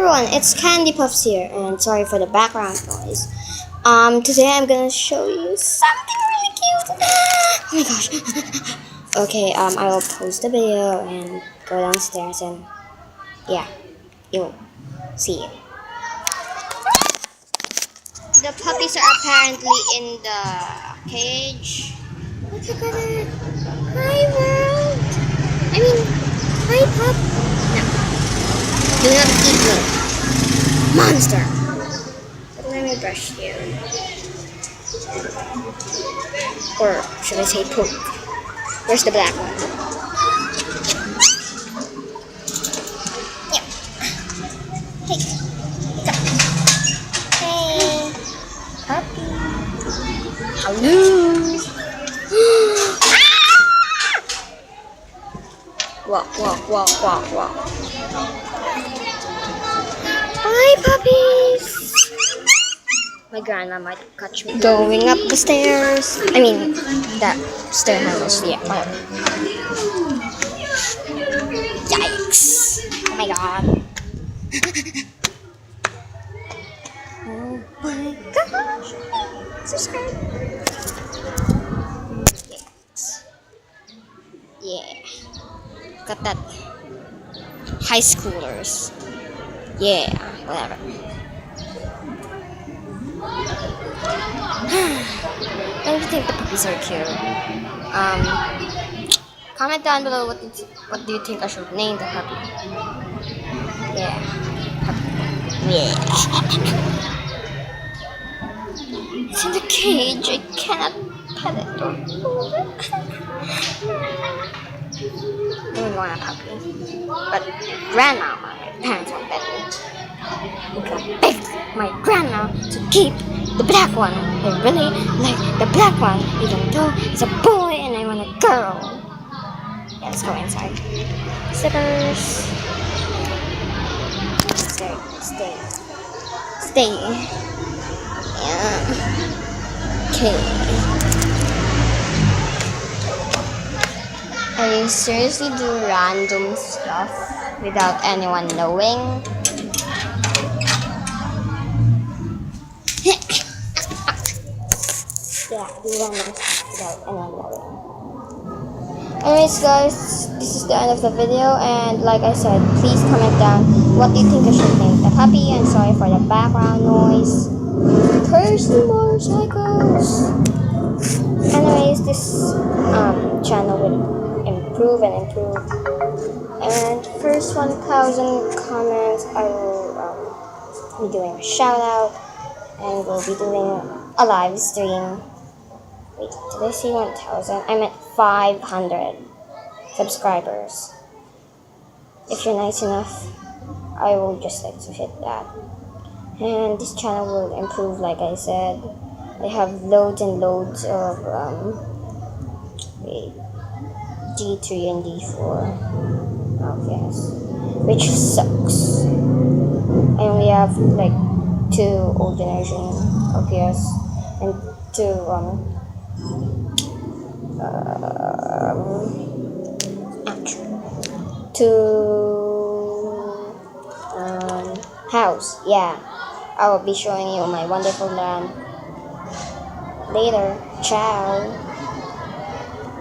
everyone, it's Candy Puffs here, and sorry for the background noise. Today I'm gonna show you something really cute. Oh my gosh. Okay, I will post the video and go downstairs and yeah, you'll see it. The puppies are apparently in the cage. Look at it. Hi world. I mean, hi pup. No, do not eat me. Monster. But let me brush you. Or should I say poop? Where's the black one? Yeah. Hey. Come. Hey. Puppy. Hello. Walk, walk, walk, walk, walk. Bye, puppies. My grandma might catch me going up the stairs. I mean, that stair handles. Yeah, whatever. Yikes! Oh my god. Oh my gosh! Subscribe. Yes. Yeah. Got that. High schoolers. Yeah, whatever. Don't you think the puppies are cute? Comment down below what do you think I should name the puppy? Yeah, puppy. Yeah. It's in the cage. I cannot pet it or hold it. I don't want a puppy, but grandma, my parents won't let me. I begged my grandma to keep the black one. I really like the black one, even though it's a boy and I want a girl. Yeah, let's go inside. Stickers. Stay. Yeah. Okay. And you seriously do random stuff without anyone knowing? Yeah, do random stuff without anyone knowing. Anyways guys, this is the end of the video, and like I said, please comment down what do you think I should name the puppy, and sorry for the background noise. Curse the motorcycles! Anyways, this channel will improve and improve, and first 1,000 comments I will be doing a shout out, and we'll be doing a live stream. Wait, did I say 1,000? I meant 500 subscribers. If you're nice enough, I will just like to hit that, and this channel will improve. Like I said, I have loads and loads of D3 and D4 obvious, which sucks. And we have like 2 old generation OPS and 2 house. Yeah, I will be showing you my wonderful land later. Ciao.